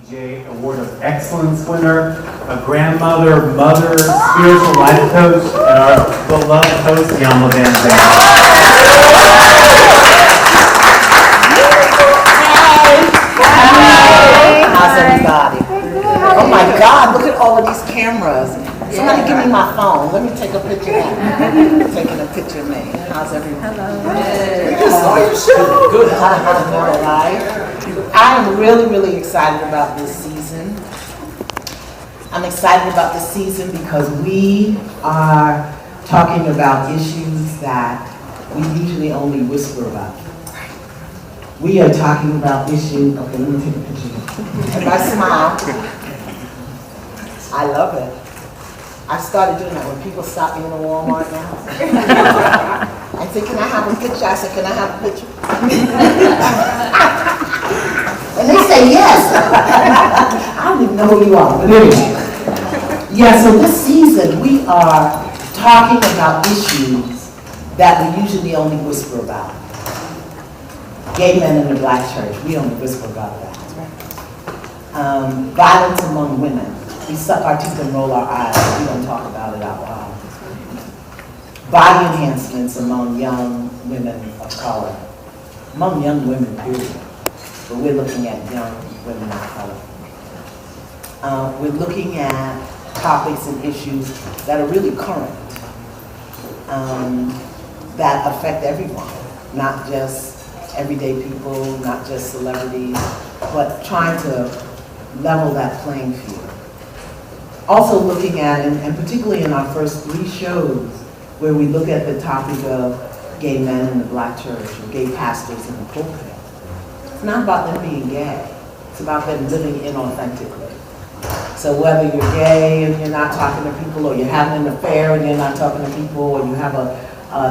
DJ Award of Excellence winner, a grandmother, mother, spiritual life coach, and our beloved host, Iyanla Vanzant. How's everybody? Oh my God, look at all of these cameras. Somebody give me my phone. Let me take a picture of me. Taking a picture of me. How's everybody? Hello. We just saw your show. Good. I'm really excited about this season. I'm excited about this season because we are talking about issues that we usually only whisper about. We are talking about issues. Okay, let me take a picture. If I smile, I love it. I started doing that when people stop me in a Walmart now. I said, can I have a picture? I said, can I have a picture? And they say yes. I don't even know who you are, but anyway. Yeah, so this season we are talking about issues that we usually only whisper about. Gay men in the Black church, we only whisper about that. Violence among women. We suck our teeth and roll our eyes. We don't talk about it out loud. Body enhancements among young women of color. Among young women, period. But we're looking at young women of color. We're looking at topics and issues that are really current, that affect everyone, not just everyday people, not just celebrities, but trying to level that playing field. Also looking at, and particularly in our first 3 shows, where we look at the topic of gay men in the Black church or gay pastors in the pulpit. It's not about them being gay. It's about them living inauthentically. So whether you're gay and you're not talking to people, or you're having an affair and you're not talking to people, or you have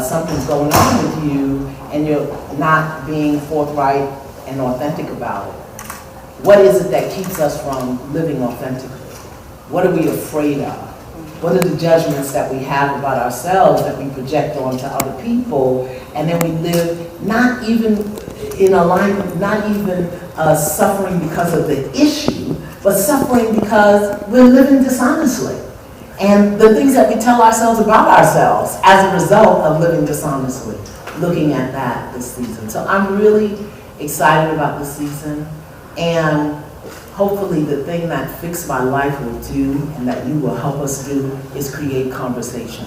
something's going on with you and you're not being forthright and authentic about it, what is it that keeps us from living authentically? What are we afraid of? What are the judgments that we have about ourselves that we project onto other people, and then we live not even in alignment, not even suffering because of the issue, but suffering because we're living dishonestly. And the things that we tell ourselves about ourselves as a result of living dishonestly, looking at that this season. So I'm really excited about this season, and hopefully the thing that Fix My Life will do and that you will help us do is create conversation.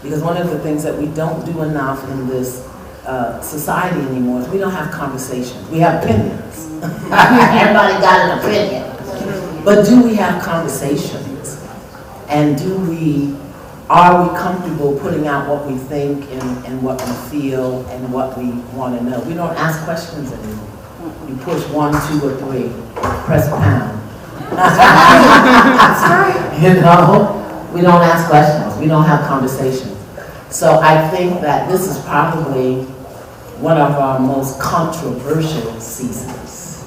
Because one of the things that we don't do enough in this society anymore is we don't have conversations. We have opinions. Everybody got an opinion. But do we have conversations? And are we comfortable putting out what we think and what we feel and what we want to know? We don't ask questions anymore. You push 1, 2, or 3, press pound. That's right. You know, we don't ask questions. We don't have conversations. So I think that this is probably one of our most controversial seasons.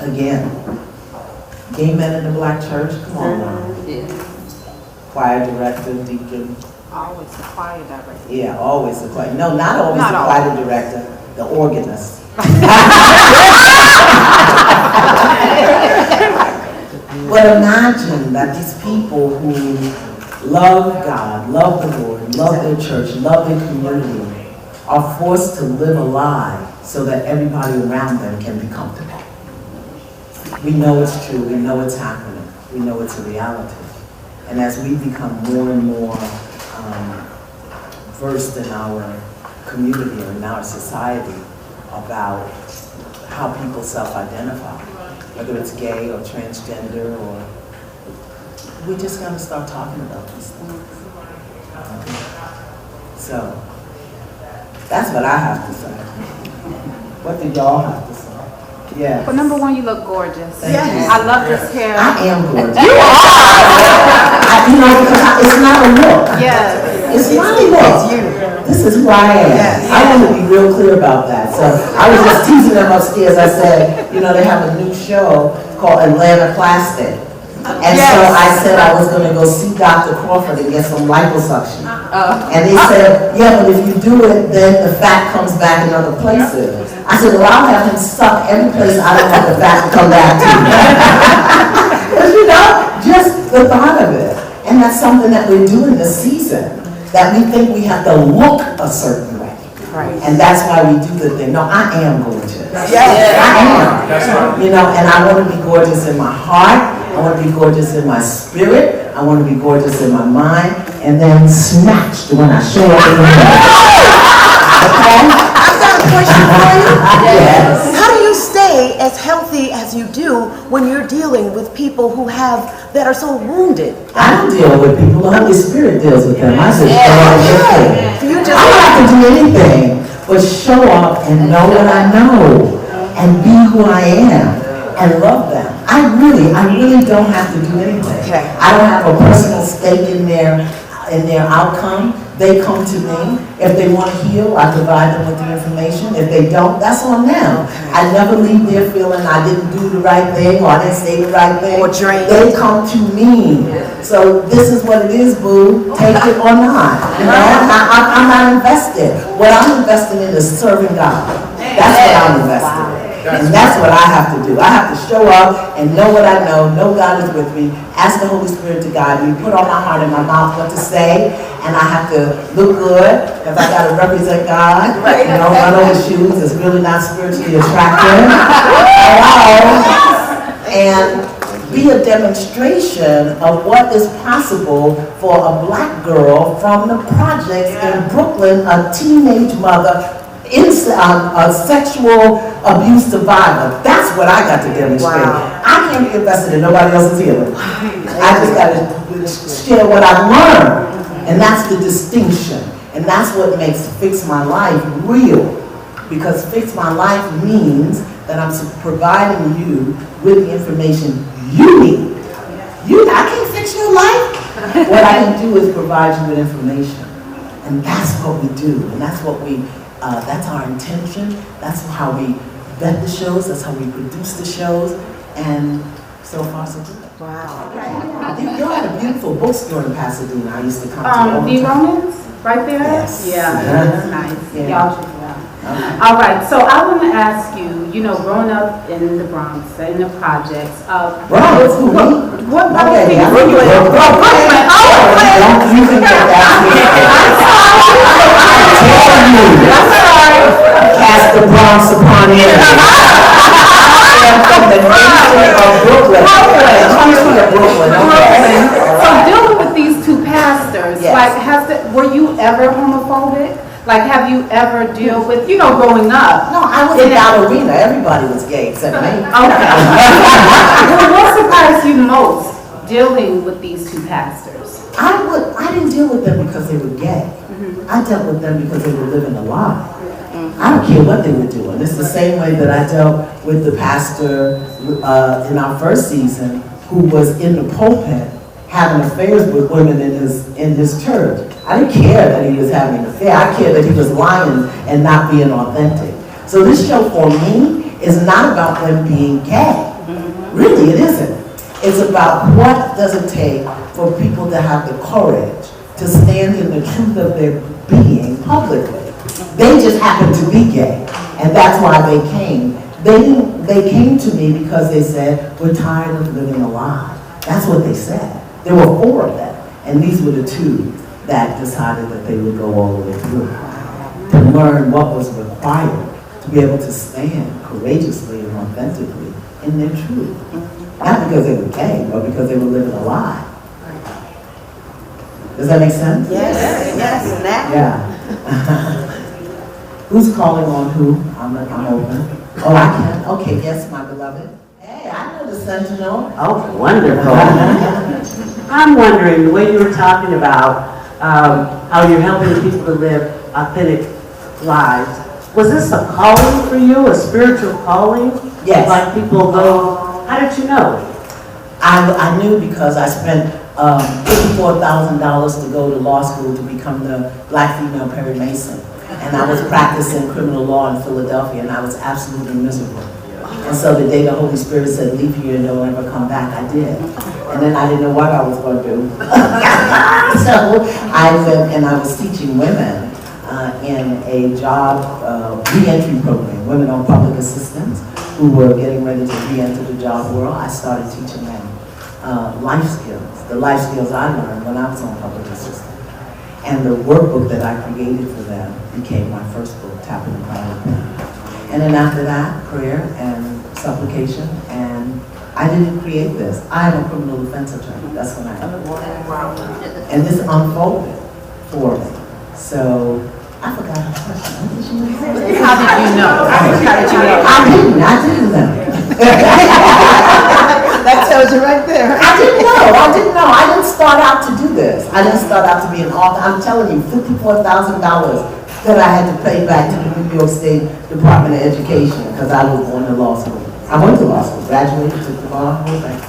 Again, gay men in the Black church, come on now. Yeah. Choir director, deacon. Always the choir director. Yeah, always the choir. No, not always the choir director, the organist. But imagine that these people who love God, love the Lord, love their church, love their community, are forced to live a lie so that everybody around them can be comfortable. We know it's true, we know it's happening, we know it's a reality. And as we become more and more versed in our community or in our society about how people self-identify, whether it's gay or transgender, or we just got to start talking about these things. So that's what I have to say. What do y'all have to say? Yeah. Well, number one, you look gorgeous. Thank you. I love this hair. I am gorgeous. You are. You know, because it's not a look. Yes. It's not a look. This is who I am. Yes. I want to be real clear about that. So I was just teasing them upstairs. I said, you know, they have a new show called Atlanta Plastic. And so I said I was going to go see Dr. Crawford and get some liposuction. And they said, yeah, but if you do it, then the fat comes back in other places. I said, well, I'll have him suck every place I don't want the fat to come back to me. But you know, just the thought of it. And that's something that we're doing this season, that we think we have to look a certain way. Right. And that's why we do the thing. No, I am gorgeous. Yes. I am. That's right. You know, and I want to be gorgeous in my heart. I want to be gorgeous in my spirit. I want to be gorgeous in my mind. And then snatched when I show up in the mirror. Okay? I've got a question for you. Yes. How do you stay as healthy as you do when you're dealing with people that are so wounded? I don't deal with people. The Holy Spirit deals with them. I just show up with them. You I just don't have to do anything but show up and know what I know and be who I am and love them. I really don't have to do anything. Okay. I don't have a personal stake in their outcome. They come to me. If they want to heal, I provide them with the information. If they don't, that's on them. Okay. I never leave there feeling I didn't do the right thing or I didn't say the right thing. Or drained. They come to me. So this is what it is, boo. Take it or not. You know, I'm not invested. What I'm invested in is serving God. That's what I'm invested in. And that's what I have to do. I have to show up and know what I know God is with me, ask the Holy Spirit to guide me, put on my heart and my mouth what to say, and I have to look good, because I got to represent God. You know, run over shoes is really not spiritually attractive. And be a demonstration of what is possible for a black girl from the projects in Brooklyn, a teenage mother, a sexual abuse survivor. That's what I got to demonstrate. Wow. I can't be invested in nobody else's healing. I just got to share what I've learned. And that's the distinction. And that's what makes Fix My Life real. Because Fix My Life means that I'm providing you with the information you need. I can't fix your life. What I can do is provide you with information. And that's what we do. And that's what that's our intention. That's how we vet the shows. That's how we produce the shows. And so far, so good. Wow. I think you had a beautiful bookstore in Pasadena. I used to come to all the The time. Romans, right there? Yes. Yeah, Yeah. that's nice. Yeah. Y'all should go. Okay. All right, so I want to ask you, growing up in the Bronx, in the projects, Bronx, who, me? what Okay, I'm Brooklyn. Brooklyn. Don't you forget I'm sorry. Cast the Bronx upon him. I am from the nation of Brooklyn. Brooklyn. Okay. So dealing with these two pastors, Yes. like, were you ever homophobic? Like, have you ever dealt with, growing up? No, I was in ballerina. Everybody was gay except me. Okay. Well, what surprised you most dealing with these two pastors? I didn't deal with them because they were gay. I dealt with them because they were living a lie. I don't care what they were doing. It's the same way that I dealt with the pastor in our first season who was in the pulpit having affairs with women in his church. I didn't care that he was having an affair. I cared that he was lying and not being authentic. So this show for me is not about them being gay. Really, it isn't. It's about what does it take for people to have the courage to stand in the truth of their being publicly. They just happened to be gay, and that's why they came. They came to me because they said, we're tired of living a lie. That's what they said. There were 4 of them, and these were the 2 that decided that they would go all the way through to learn what was required to be able to stand courageously and authentically in their truth. Not because they were gay, but because they were living a lie. Does that make sense? Yes. Now. Yeah. Who's calling on who? I'm open. Oh, I can. Okay, yes, my beloved. Hey, I know the Sentinel. Oh, wonderful. I'm wondering, the way you were talking about how you're helping people to live authentic lives, was this a calling for you, a spiritual calling? Yes. Like people go, how did you know? I knew because I spent $54,000 to go to law school to become the black female Perry Mason. And I was practicing criminal law in Philadelphia, and I was absolutely miserable. And so the day the Holy Spirit said, leave here and don't ever come back, I did. And then I didn't know what I was going to do. So I went and I was teaching women in a job re-entry program, women on public assistance who were getting ready to re-enter the job world. I started teaching them life skills, the life skills I learned when I was on public assistance. And the workbook that I created for them became my first book, Tapping the Power of Pen. And then after that, prayer and supplication, and I didn't create this. I am a criminal defense attorney. That's what I am. And this unfolded for me. So, I forgot her question. What did she say? How did you know? I didn't know. That tells you right there. I didn't know. I didn't start out to do this. I didn't start out to be an author. I'm telling you, $54,000 that I had to pay back to the New York State Department of Education because I was going to law school. I went to law school, graduated, took the law, whole thing.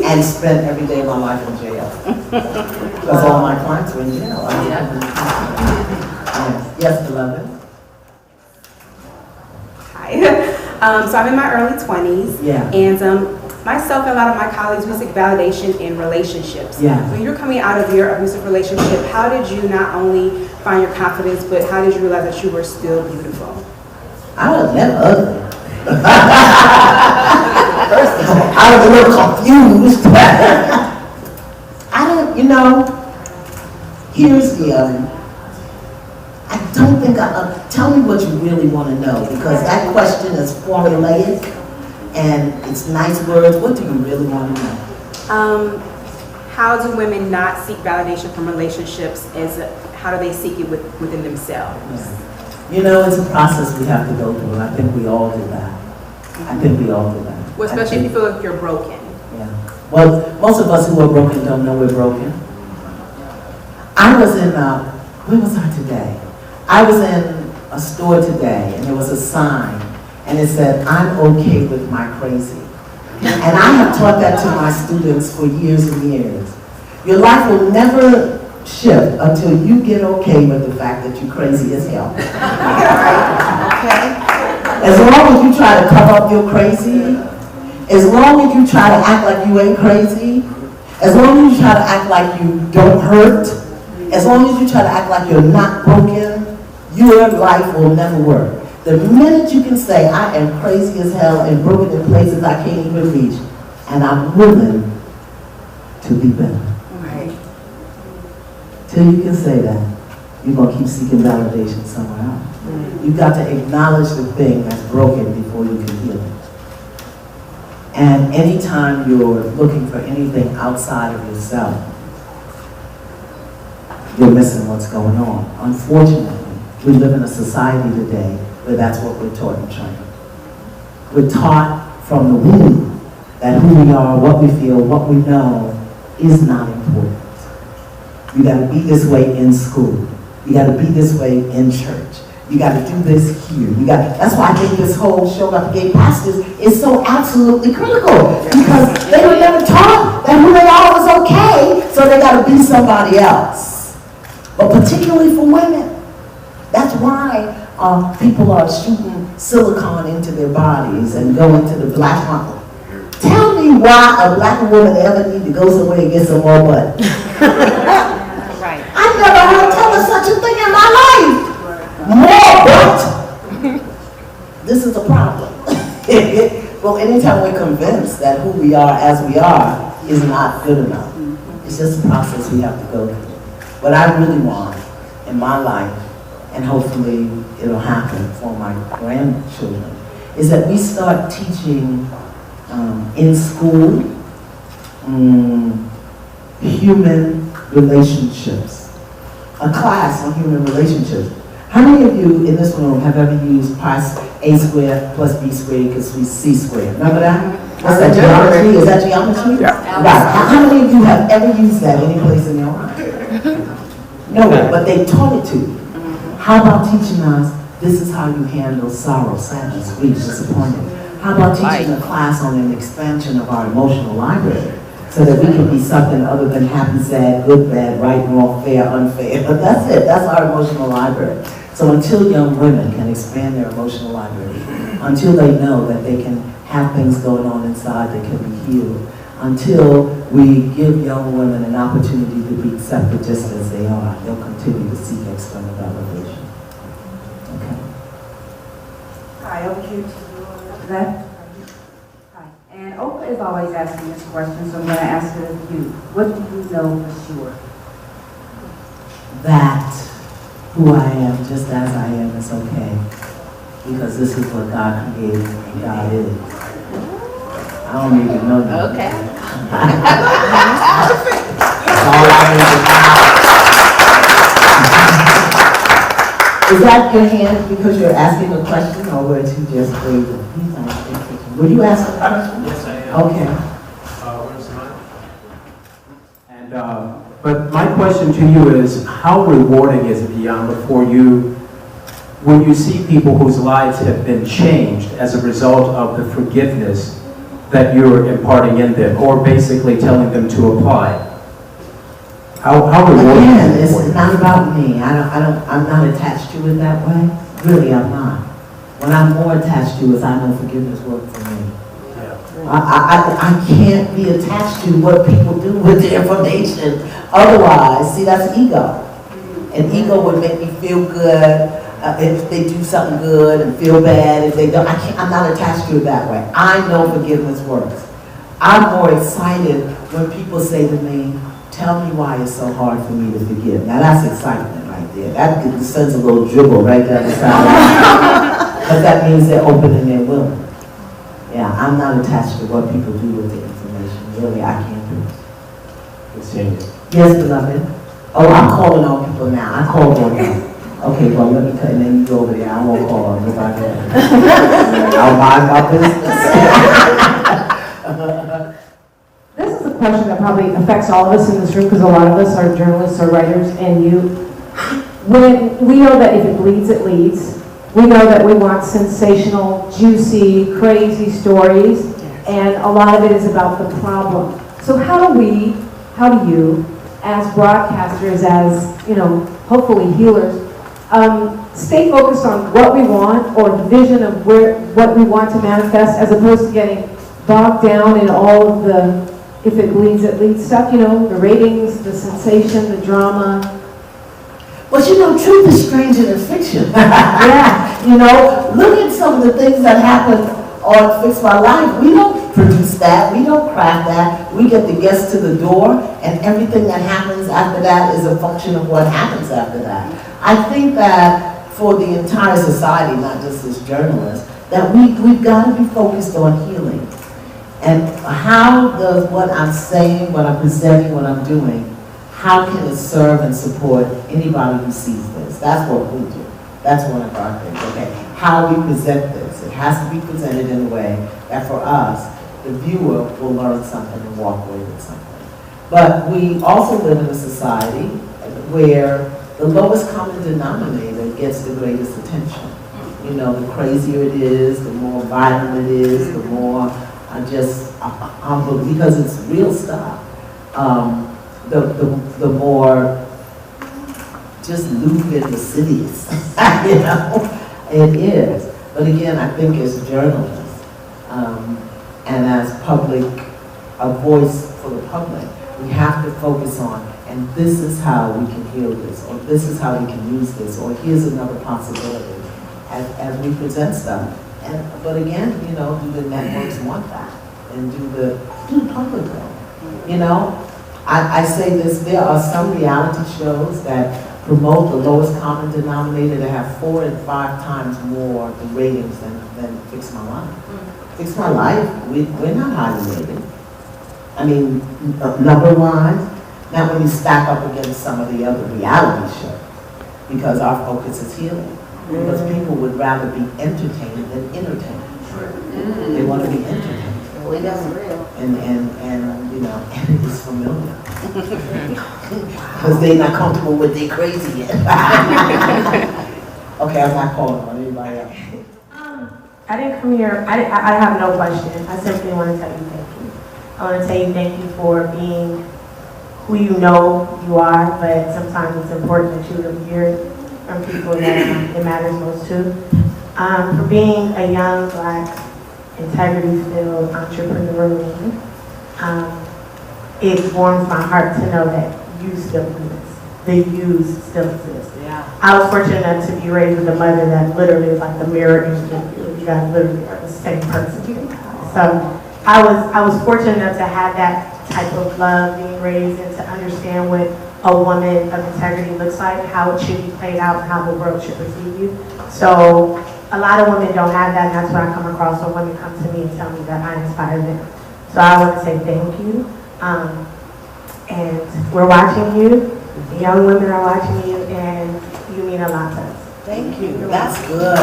And spent every day of my life in jail. Because all my clients were in jail. Yes, beloved. Hi. So I'm in my early 20s. Yeah. And myself and a lot of my colleagues, we seek validation in relationships. Yeah. When you're coming out of your abusive relationship, how did you not only find your confidence, but how did you realize that you were still beautiful? I was never ugly. First of all, I was a little confused. I don't, here's the, I don't think tell me what you really want to know, because that question is formulaic and it's nice words. What do you really want to know? How do women not seek validation from relationships? How do they seek it within themselves? Yeah. It's a process we have to go through, and I think we all do that. Well, especially if you feel like you're broken. Yeah. Well, most of us who are broken don't know we're broken. I was in, where was I today? I was in a store today, and there was a sign, and it said, "I'm okay with my crazy." And I have taught that to my students for years and years. Your life will never shift until you get okay with the fact that you're crazy as hell. Okay? As long as you try to cover up your crazy, as long as you try to act like you ain't crazy, as long as you try to act like you don't hurt, as long as you try to act like you're not broken, your life will never work. The minute you can say, I am crazy as hell and broken in places I can't even reach, and I'm willing to be better. Right. Till you can say that, you're going to keep seeking validation somewhere else. You've got to acknowledge the thing that's broken before you can heal it. And anytime you're looking for anything outside of yourself, you're missing what's going on. Unfortunately, we live in a society today where that's what we're taught and trained. We're taught from the womb that who we are, what we feel, what we know is not important. You got to be this way in school. You got to be this way in church. You got to do this here. That's why I think this whole show about the gay pastors is so absolutely critical, because they were never taught that who they are was okay, so they got to be somebody else. But particularly for women, that's why people are shooting silicone into their bodies and going to the black market. Tell me why a black woman ever need to go somewhere and get some more butt. Right. I never heard tell her such a thing in my life. More butt. This is a problem. Well, anytime we're convinced that who we are as we are is not good enough, it's just a process we have to go through. What I really want in my life, and hopefully it'll happen for my grandchildren, is that we start teaching in school human relationships. A class on human relationships. How many of you in this room have ever used pi a squared plus b squared equals c squared? Remember that? What's that, geometry? Is that geometry? Yeah. Right. How many of you have ever used that any place in your life? No, but they taught it to you. How about teaching us, this is how you handle sorrow, sadness, grief, disappointment? How about teaching a class on an expansion of our emotional library, so that we can be something other than happy, sad, good, bad, right, wrong, fair, unfair? But that's it. That's our emotional library. So until young women can expand their emotional library, until they know that they can have things going on inside that can be healed, until we give young women an opportunity to be accepted just as they are, they'll continue to seek external validation. Okay? Hi, over here to your left. Hi. And Oprah is always asking this question, so I'm going to ask it of you. What do you know for sure? That who I am, just as I am, is okay. Because this is what God created and God is. I don't even know that. Okay. That's all I need to know. Is that your hand because you're asking a question, or were you just waving? Were you asking a question? Yes, I am. Okay. Where's mine? And, but my question to you is, how rewarding is it, Iyanla, for you when you see people whose lives have been changed as a result of the forgiveness that you're imparting in them, or basically telling them to apply? How rewarding Again, is it for it's you? not about me. I'm not attached to it that way. Really, I'm not. What I'm more attached to is I know forgiveness works for me. I can't be attached to what people do with the information. Otherwise, see, that's ego. And ego would make me feel good if they do something good and feel bad if they don't. I'm not attached to it that way. I know forgiveness works. I'm more excited when people say to me, tell me why it's so hard for me to forgive. Now that's excitement right there. That sends a little dribble right down the side. Because that means they're open and they're willing. Yeah, I'm not attached to what people do with the information. Really, I can't do it. Good seeing you. Yes, beloved. Oh, I'm calling on people now. I called on them. Okay, well, let me cut, and then you go over there. I won't call on nobody else. I'll mind my business. This is a question that probably affects all of us in this room, because a lot of us are journalists or writers, and when we know that if it bleeds, it leads. We know that we want sensational, juicy, crazy stories, and a lot of it is about the problem. So how do you, as broadcasters, as, hopefully healers, stay focused on what we want, or the vision of what we want to manifest, as opposed to getting bogged down in all of the if it bleeds, it leads stuff, the ratings, the sensation, the drama. But truth is stranger than fiction. Yeah. Look at some of the things that happen on Fix My Life. We don't produce that. We don't craft that. We get the guests to the door, and everything that happens after that is a function of what happens after that. I think that for the entire society, not just as journalists, that we've got to be focused on healing. And how does what I'm saying, what I'm presenting, what I'm doing, how can it serve and support anybody who sees this? That's what we do. That's one of our things, okay? How we present this. It has to be presented in a way that for us, the viewer will learn something and walk away with something. But we also live in a society where the lowest common denominator gets the greatest attention. The crazier it is, the more violent it is, the more because it's real stuff. The more just loot in the cities, it is. But again, I think as journalists and as a voice for the public, we have to focus on, and this is how we can heal this, or this is how we can use this, or here's another possibility as we present stuff. But again, do the networks want that? And do the public though? I say this, there are some reality shows that promote the lowest common denominator that have 4 and 5 times more the ratings than Fix My Life. Fix My Life, we're not highly rated. I mean, number-wise, not when you stack up against some of the other reality shows, because our focus is healing. Because people would rather be entertained than entertained. They want to be entertained. Well, that's real. And and it is familiar. Because they're not comfortable with their crazy yet. Okay, I'm not calling on anybody else. I didn't come here, I have no question. I simply want to tell you thank you. I want to tell you thank you for being who you know you are, but sometimes it's important that you hear from people that it matters most to. For being a young, Black, integrity-filled entrepreneur woman, it warms my heart to know that you still exist. The yous still exist. Yeah. I was fortunate enough to be raised with a mother that literally is like the mirror image of you. you guys literally are the same person. So I was fortunate enough to have that type of love, being raised, and to understand what a woman of integrity looks like, how it should be played out, and how the world should receive you. So a lot of women don't have that, and that's what I come across when women come to me and tell me that I inspire them. So I want to say thank you. And we're watching you. The young women are watching you, and you mean a lot to us. Thank you. That's good.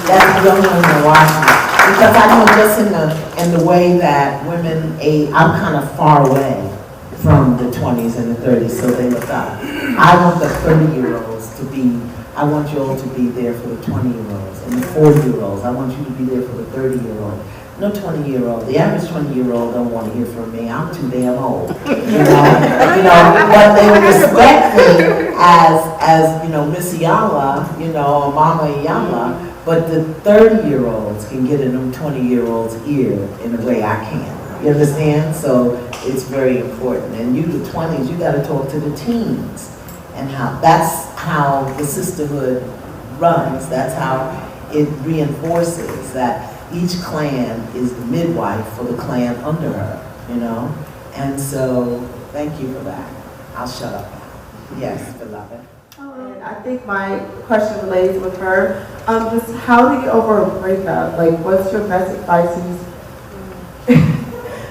That's young women are watching. Because I know just in the way that women age, I'm kind of far away from the 20s and the 30s, so they look up. I want the 30-year-olds to be, I want you all to be there for the 20-year-olds and the 40-year-olds. I want you to be there for the 30-year-olds. No 20-year-old. The average 20-year-old don't want to hear from me. I'm too damn old. But they respect me as Miss Iyanla, or Mama Iyanla. But the 30-year-olds can get in them 20-year-olds' ear in a way I can't. You understand? So it's very important. And you, the 20s, you got to talk to the teens, and that's how the sisterhood runs. That's how it reinforces that each clan is the midwife for the clan under her, And so, thank you for that. I'll shut up now. Yes, beloved. And I think my question relates with her. Just how to get over a breakup? Like, what's your best advice?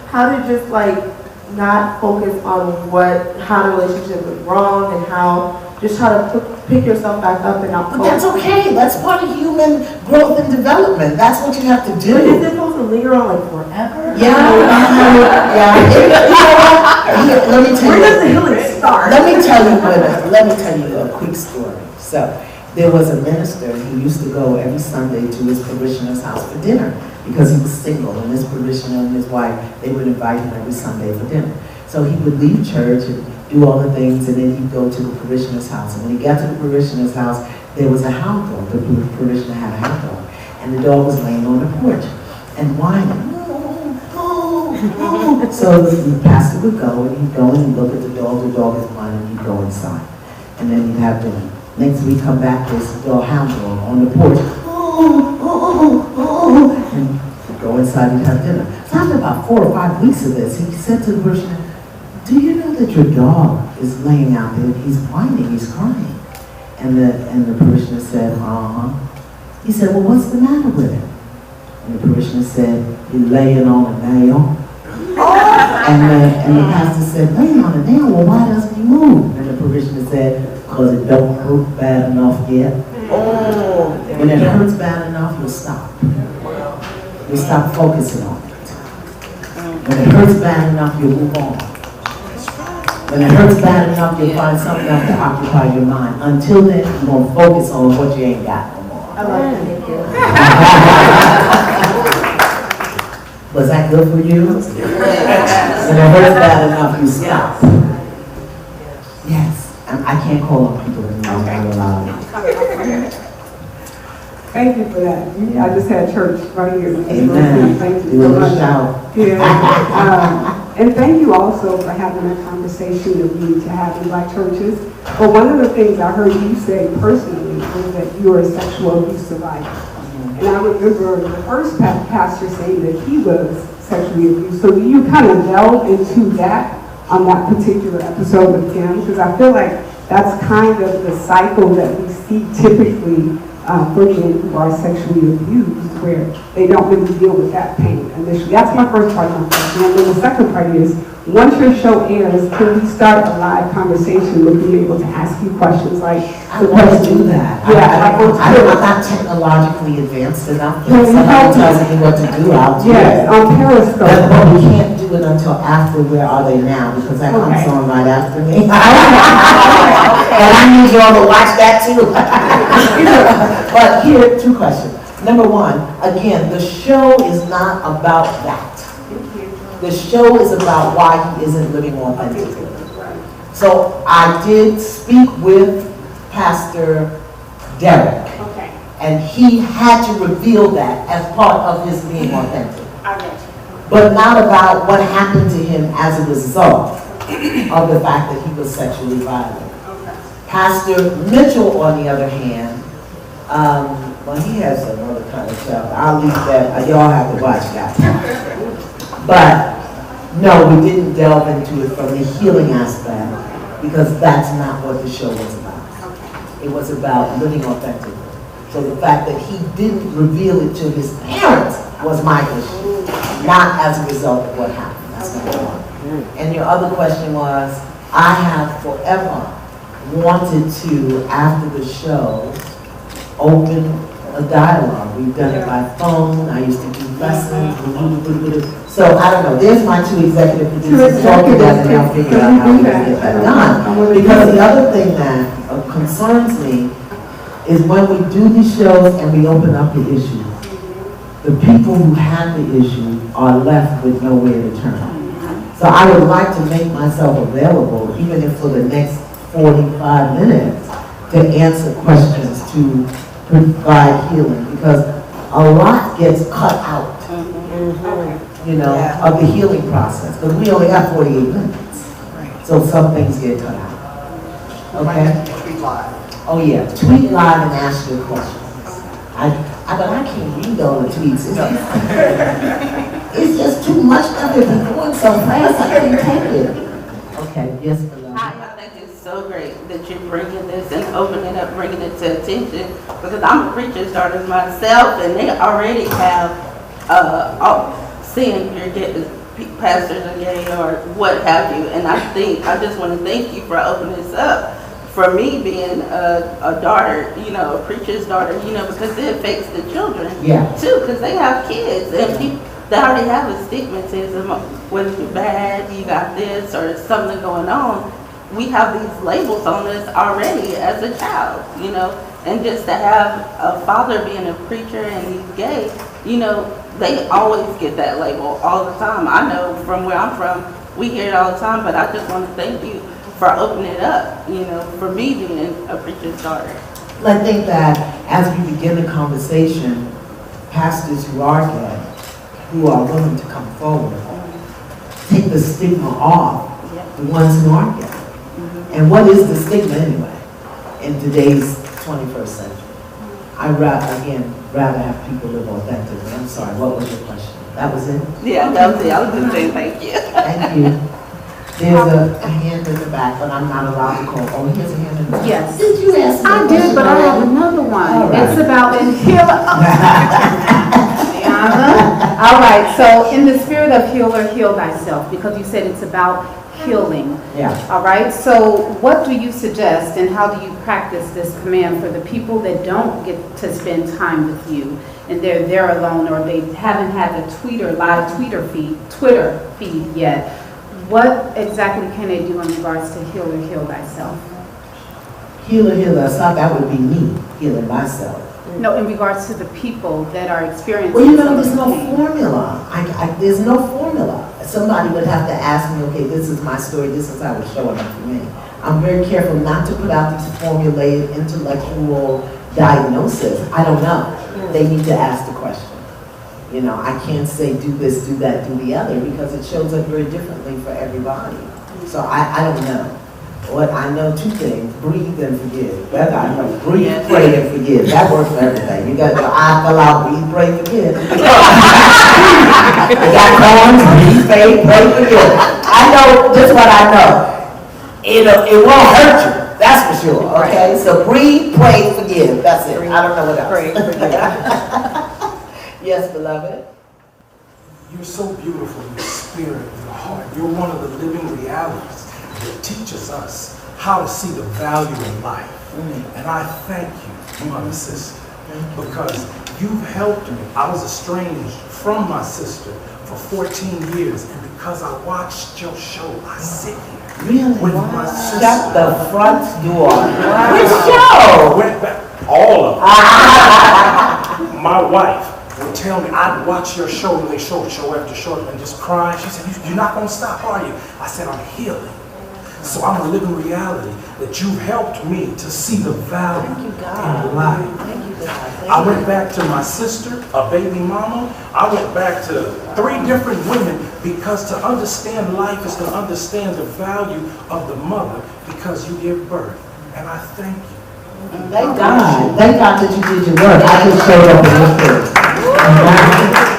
How to just not focus on how the relationship was wrong, and just how to pick yourself back up and not But that's okay. That's part of human growth and development. That's what you have to do. But is it supposed to linger on forever? Yeah. Let me tell you. Where does the healing start? Let me tell you a quick story. So there was a minister, and he used to go every Sunday to his parishioner's house for dinner because he was single, and his parishioner and his wife, they would invite him every Sunday for dinner. So he would leave church and do all the things, and then he'd go to the parishioner's house. And when he got to the parishioner's house, there was a hound dog. The parishioner had a hound dog, and the dog was laying on the porch and whining. So the pastor would go, and he'd go and look at the dog is whining, he'd go inside. And then he'd have dinner. Next week, come back, there's the hound dog on the porch. And he'd go inside and have dinner. So after about 4 or 5 weeks of this, he said to the parishioner, do you know that your dog is laying out there? He's whining, he's crying. And the parishioner said, He said, well, what's the matter with him? And the parishioner said, he's laying on a nail. And the pastor said, laying on a nail? Well, why doesn't he move? And the parishioner said, because it don't hurt bad enough yet. When it hurts bad enough, you'll stop. You'll stop focusing on it. When it hurts bad enough, you'll move on. When it hurts bad enough, you'll find something else to occupy your mind. Until then, you're going to focus on what you ain't got no more. I like to thank you. Was that good for you? When it hurts bad enough, you stop. Yes. I can't call on people anymore. I'm allowed. Thank you for that. I just had church right here. Amen. Thank you so much. Yeah. And thank you also for having a conversation that we need to have in Black churches. But one of the things I heard you say personally was that you're a sexual abuse survivor. And I remember the first pastor saying that he was sexually abused. So do you kind of delve into that on that particular episode with him? Because I feel like that's kind of the cycle that we see typically for men who are sexually abused, where they don't really deal with that pain initially. That's my first part of my question. And then the second part is, once your show airs, can we start a live conversation with being able to ask you questions like... I want to do that. Yeah, I'm not technologically advanced enough. If somebody tells me what to do, I'll do it. Yes, on Periscope. But we can't do it until after Where Are They Now, because that comes on right after me. And I need you all to watch that too. But here, 2 questions. Number 1, again, the show is not about that. The show is about why he isn't living authentically. So I did speak with Pastor Derek, and he had to reveal that as part of his being authentic. But not about what happened to him as a result of the fact that he was sexually violent. Pastor Mitchell, on the other hand, well, he has some other kind of show. I'll leave that, y'all have to watch that. But, no, we didn't delve into it from the healing aspect, because that's not what the show was about. It was about living authentically. So the fact that he didn't reveal it to his parents was my issue, not as a result of what happened. That's number one. And your other question was, I have forever wanted to, after the show, open a dialogue. We've done it by phone. I used to do lessons. So I don't know. There's my two executive producers talking about it, and I'll figure out how we can get that done. Because the other thing that concerns me is when we do these shows and we open up the issue, the people who have the issue are left with nowhere to turn. So I would like to make myself available, even if for the next 45 minutes, to answer questions, to provide healing, because a lot gets cut out, you know, of the healing process, because we only have 48 minutes. So some things get cut out. Okay? Tweet live. Oh yeah, tweet live and ask your questions. But I can't read all the tweets. It's just too much of it. It's going so fast, I can't take it. Okay, yes, beloved. I think it's so great that you're bringing this and opening it up, bringing it to attention, because I'm a preacher's daughter myself, and they already have seeing your pastors are gay or what have you. And I just want to thank you for opening this up. For me being a daughter, you know, a preacher's daughter, you know, because it affects the children too, because they have kids, and they already have a stigmatism, whether you're bad, you got this, or something going on. We have these labels on us already as a child, you know, and just to have a father being a preacher and he's gay, you know, they always get that label all the time. I know from where I'm from, we hear it all the time, but I just want to thank you for opening it up, you know, for me being a preacher's daughter. I think that as we begin the conversation, pastors who are gay, who are willing to come forward, take the stigma off the ones who aren't gay. And what is the stigma anyway in today's 21st century? I'd rather have people live authentically. I'm sorry, what was your question? That was it? Yeah, that was it. I was just saying thank you. Thank you. There's a hand in the back, but I'm not allowed to call. Oh, here's a hand in the back. Yes. Did you ask me a I question did, but I have already? another one. All right. It's about All right, so in the spirit of heal or heal thyself, because you said it's about healing. Yeah. All right, so what do you suggest and how do you practice this command for the people that don't get to spend time with you and they're there alone, or they haven't had a live Twitter feed yet? What exactly can they do in regards to heal or heal thyself? Heal or heal thyself, that would be me, healing myself. No, in regards to the people that are experiencing. Well, you know, there's no formula. There's no formula. Somebody would have to ask me, okay, this is my story, this is how it's showing up for me. I'm very careful not to put out these formulated intellectual diagnosis. I don't know. They need to ask the question. You know, I can't say do this, do that, do the other, because it shows up very differently for everybody. So I don't know. What I know, two things: breathe and forgive. That I know. Breathe, pray, and forgive. That works for everything. You got your eye fell out, breathe, pray, forgive. You got corns, breathe, pray, forgive. I know just what I know. It won't hurt you. That's for sure. Okay, so breathe, pray, forgive. That's it. I don't know what else. Pray, forgive. Yes, beloved. You're so beautiful, your spirit, your heart. You're one of the living realities that teaches us how to see the value in life. And I thank you, my sister, because you've helped me. I was estranged from my sister for 14 years, and because I watched your show, I sit here with my sister. Shut the front door. Which show? Went back, all of them. My wife would tell me, I'd watch your show, and they show after show, and just cry. She said, you're not going to stop, are you? I said, I'm healing. So I'm a living reality that you've helped me to see the value in life. I went back to my sister, a baby mama. I went back to 3 different women, because to understand life is to understand the value of the mother, because you give birth. And I thank you Thank God. Thank God that you did your work. I just showed up in this church.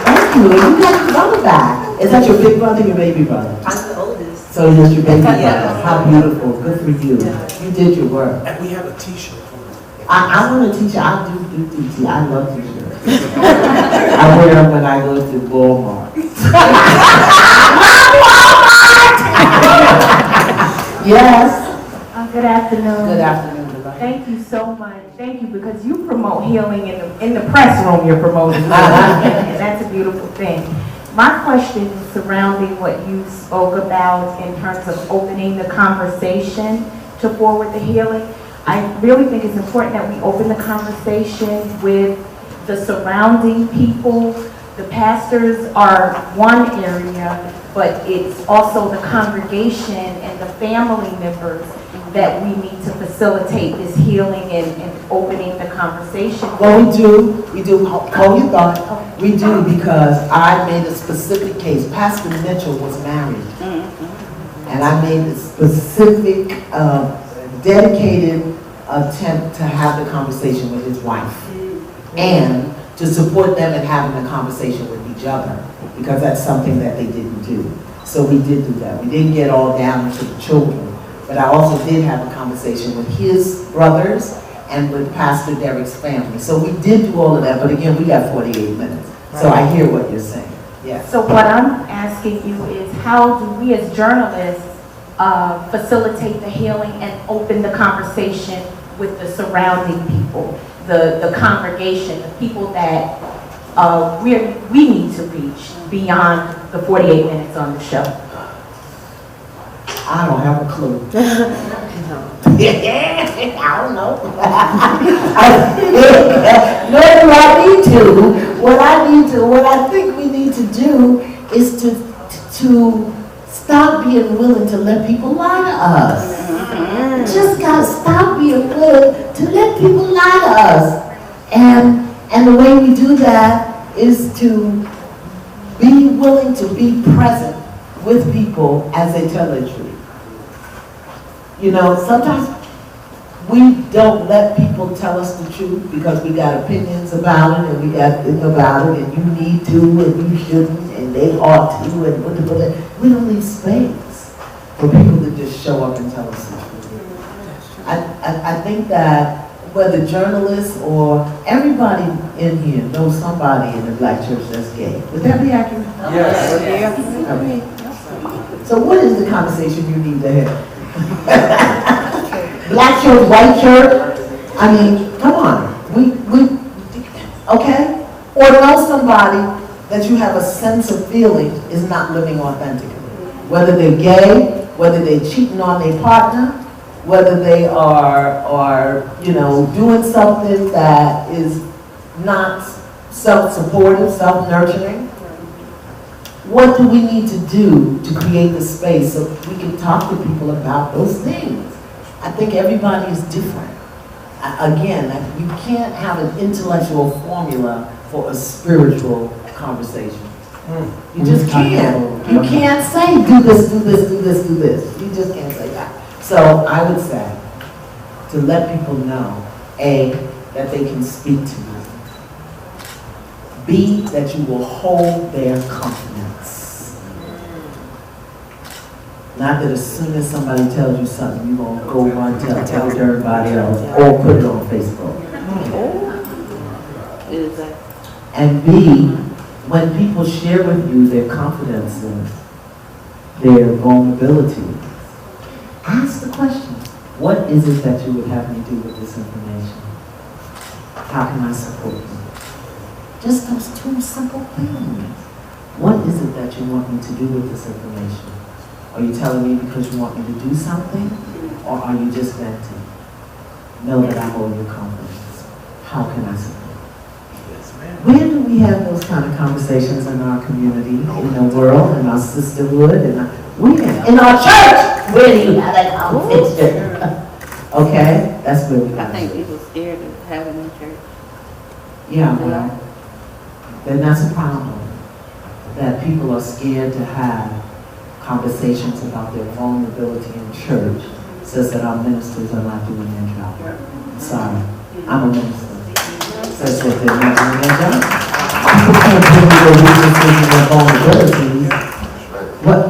Thank you. You got your brother back. Is that your big brother or your baby brother? I'm the oldest. So that's your baby brother. Yes. How beautiful. Good for you. You did your work. And we have a t-shirt. I want a t-shirt. I do t-shirts. I love t-shirts. I wear them when I go to Walmart. Yes. Good afternoon. Good afternoon, Delight. Thank you so much. Thank you, because you promote healing in the press room. You're promoting healing, and that's a beautiful thing. My question is surrounding what you spoke about in terms of opening the conversation to forward the healing. I really think it's important that we open the conversation with the surrounding people. The pastors are one area, but it's also the congregation and the family members that we need to facilitate this healing and opening the conversation. Well, we do, hold your thought. We do, because I made a specific case. Pastor Mitchell was married. And I made a specific, dedicated attempt to have the conversation with his wife. And to support them in having a conversation with each other, because that's something that they didn't do. So we did do that. We didn't get all down to the children. But I also did have a conversation with his brothers and with Pastor Derek's family. So we did do all of that, but again, we got 48 minutes. So I hear what you're saying, yes. So what I'm asking you is, how do we as journalists facilitate the healing and open the conversation with the surrounding people, the congregation, the people that we need to reach beyond the 48 minutes on the show? I don't have a clue. I don't know. Nor do I need to. What I think we need to do is to stop being willing to let people lie to us. Just gotta stop being willing to let people lie to us. And the way we do that is to be willing to be present with people as they tell their truth. You know, sometimes we don't let people tell us the truth because we got opinions about it, and we got things about it, and you need to, and you shouldn't, and they ought to, and we don't leave space for people to just show up and tell us the truth. I think that whether journalists or everybody in here knows somebody in the Black church that's gay. Would that be accurate? Yes. Okay. So what is the conversation you need to have? Black church, white church? I mean, come on. Okay? Or know somebody that you have a sense of feeling is not living authentically. Whether they're gay, whether they're cheating on their partner, whether they are doing something that is not self-supportive, self-nurturing. What do we need to do to create the space so we can talk to people about those things? I think everybody is different. Again, you can't have an intellectual formula for a spiritual conversation. You just can't. You can't say, do this, do this, do this, do this. You just can't say that. So I would say to let people know, A, that they can speak to you. B, that you will hold their confidence. Not that as soon as somebody tells you something, you're going to go run tell it to everybody else or put it on Facebook. And B, when people share with you their confidences, their vulnerability, ask the question, what is it that you would have me do with this information? How can I support you? Just those two simple things. What is it that you want me to do with this information? Are you telling me because you want me to do something? Or are you just venting? Know that I hold your confidence. How can I support you? Yes, ma'am. Where do we have those kind of conversations in our community, in the world, in our sisterhood, in our church? Where do you have that conversation? Okay? That's where we got I think people scared of having a church. Yeah, well, then that's a problem. That people are scared to have conversations about their vulnerability in church says that our ministers are not doing their job. Sorry, I'm a minister. Says that they're not doing their job. People can't give me their weaknesses and their vulnerabilities. What,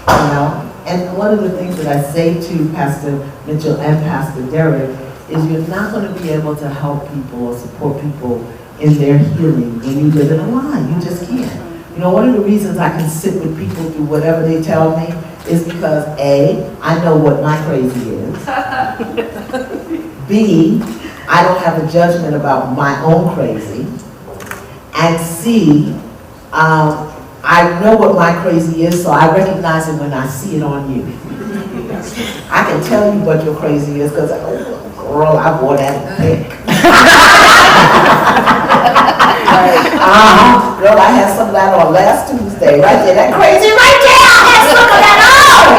you know? And one of the things that I say to Pastor Mitchell and Pastor Derek is you're not going to be able to help people or support people in their healing when you live in a lie. You just can't. You know, one of the reasons I can sit with people through whatever they tell me is because A, I know what my crazy is. B, I don't have a judgment about my own crazy. And C, I know what my crazy is, so I recognize it when I see it on you. I can tell you what your crazy is because, oh, girl, I wore that thick. Girl, I had some of that on last Tuesday, right there. That crazy right there, I had some of that on.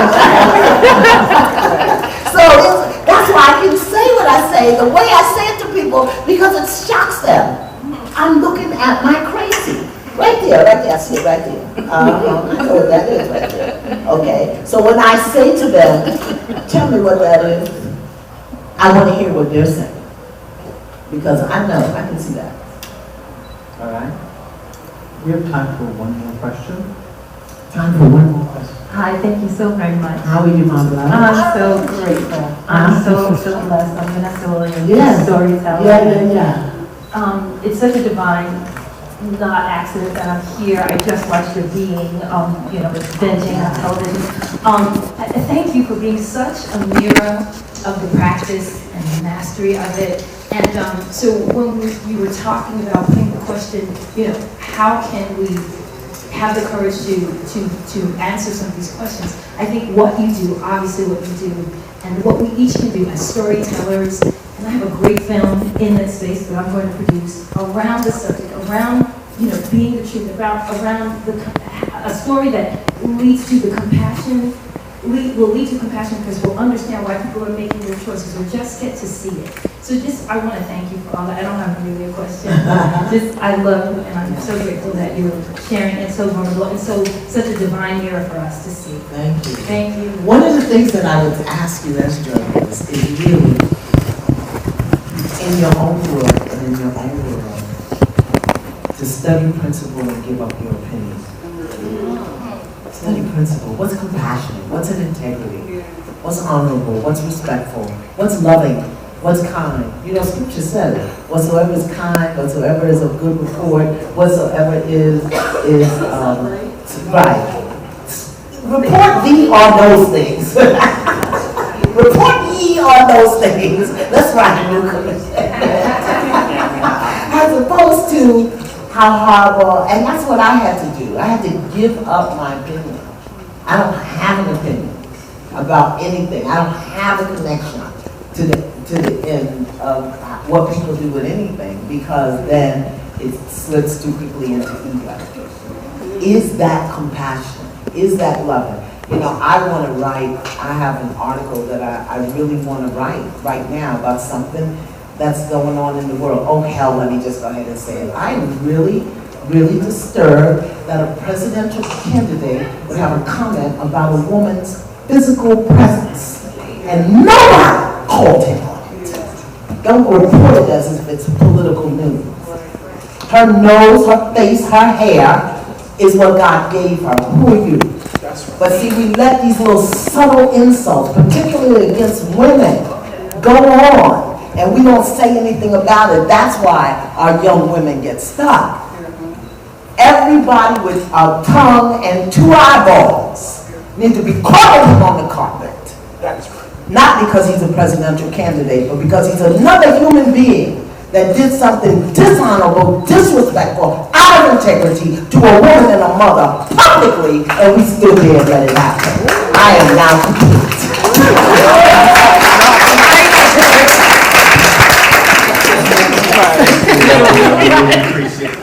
So that's why I can say what I say, the way I say it to people, because it shocks them. I'm looking at my crazy. Right there, I see it right there. I know what that is right there. Okay, so when I say to them, tell me what that is, I want to hear what they're saying. Because I know, I can see that. All right? We have time for one more question. Time for one more question. Hi, thank you so very much. How are you, my beloved? I'm so grateful. I'm so blessed. I'm Vanessa Williams, Yes. storyteller. Yeah. It's such a divine, not accident that I'm here. I just watched your being, binging on television. Thank you for being such a mirror of the practice and the mastery of it. And so when you were talking about putting the question, how can we have the courage to answer some of these questions? I think what you do, obviously what you do, and what we each can do as storytellers, and I have a great film in that space that I'm going to produce around the subject, around being the truth, around a story that leads to the compassion. Will lead to compassion because we'll understand why people are making their choices or just get to see it. So I want to thank you for all that. I don't have really a question. I love you and I'm so grateful that you're sharing and so vulnerable and such a divine mirror for us to see. Thank you. Thank you. One of the things that I would ask you as journalists is really, in your own world and in your own world, to study principle and give up your opinion. Study principle. What's compassionate? What's an integrity? What's honorable? What's respectful? What's loving? What's kind? Scripture said it. Whatsoever is kind, whatsoever is of good report, whatsoever is right. Report thee on those things. Report ye on those things. Let's write a new commission. As opposed to how horrible, and that's what I had to do. I had to give up my opinion. I don't have an opinion about anything. I don't have a connection to the end of what people do with anything, because then it slips too quickly into ego. Is that compassion? Is that loving? I want to write, I have an article that I really want to write right now about something that's going on in the world. Oh hell, let me just go ahead and say it. I am really, really disturbed that a presidential candidate would have a comment about a woman's physical presence and nobody called him on it. Don't report it as if it's political news. Her nose, her face, her hair is what God gave her. Who are you? But see, we let these little subtle insults, particularly against women, go on. And we don't say anything about it. That's why our young women get stuck. Everybody with a tongue and two eyeballs need to be calling on the carpet. Not because he's a presidential candidate, but because he's another human being that did something dishonorable, disrespectful, out of integrity to a woman and a mother publicly, and we still did let it happen. I am now complete. We really appreciate it.